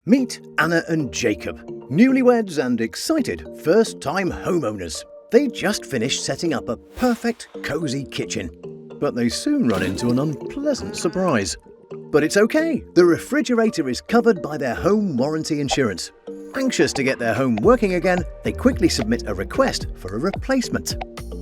Meet Anna and Jacob, newlyweds and excited first-time homeowners. They just finished setting up a perfect, cozy kitchen, but they soon run into an unpleasant surprise. But it's okay, the refrigerator is covered by their home warranty insurance. Anxious to get their home working again, they quickly submit a request for a replacement.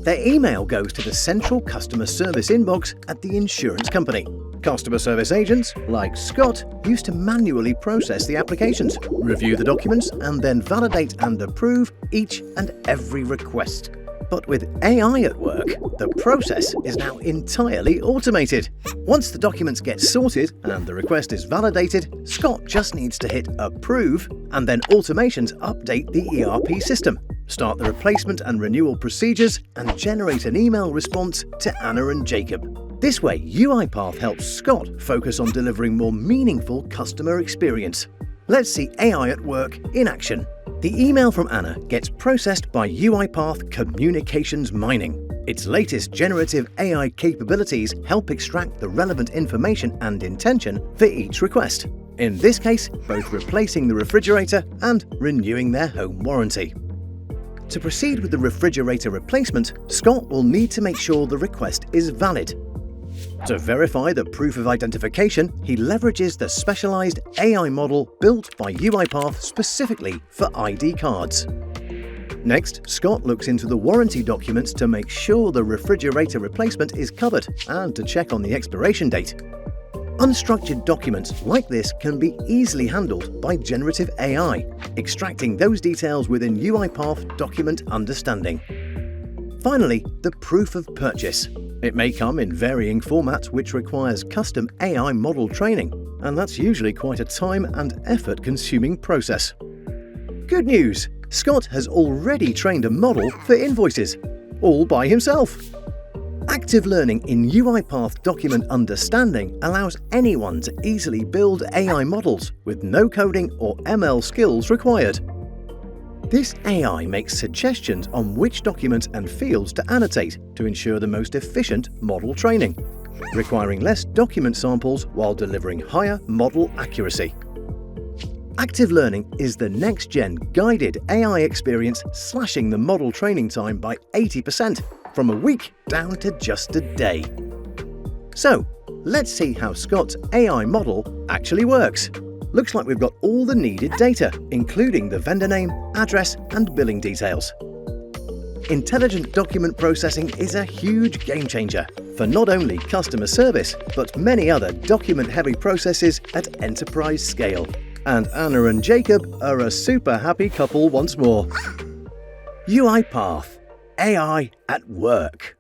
Their email goes to the central customer service inbox at the insurance company. Customer service agents, like Scott, used to manually process the applications, review the documents, and then validate and approve each and every request. But with AI at work, the process is now entirely automated. Once the documents get sorted and the request is validated, Scott just needs to hit approve, and then automations update the ERP system, start the replacement and renewal procedures, and generate an email response to Anna and Jacob. This way, UiPath helps Scott focus on delivering more meaningful customer experience. Let's see AI at work in action. The email from Anna gets processed by UiPath Communications Mining. Its latest generative AI capabilities help extract the relevant information and intention for each request. In this case, both replacing the refrigerator and renewing their home warranty. To proceed with the refrigerator replacement, Scott will need to make sure the request is valid. To verify the proof of identification, he leverages the specialized AI model built by UiPath specifically for ID cards. Next, Scott looks into the warranty documents to make sure the refrigerator replacement is covered and to check on the expiration date. Unstructured documents like this can be easily handled by generative AI, extracting those details within UiPath Document Understanding. Finally, the proof of purchase. It may come in varying formats which requires custom AI model training, and that's usually quite a time and effort-consuming process. Good news! Scott has already trained a model for invoices, all by himself. Active learning in UiPath Document Understanding allows anyone to easily build AI models with no coding or ML skills required. This AI makes suggestions on which documents and fields to annotate to ensure the most efficient model training, requiring less document samples while delivering higher model accuracy. Active learning is the next-gen guided AI experience, slashing the model training time by 80%, from a week down to just a day. So, let's see how Scott's AI model actually works. Looks like we've got all the needed data, including the vendor name, address, and billing details. Intelligent document processing is a huge game changer for not only customer service, but many other document-heavy processes at enterprise scale. And Anna and Jacob are a super happy couple once more. UiPath, AI at work.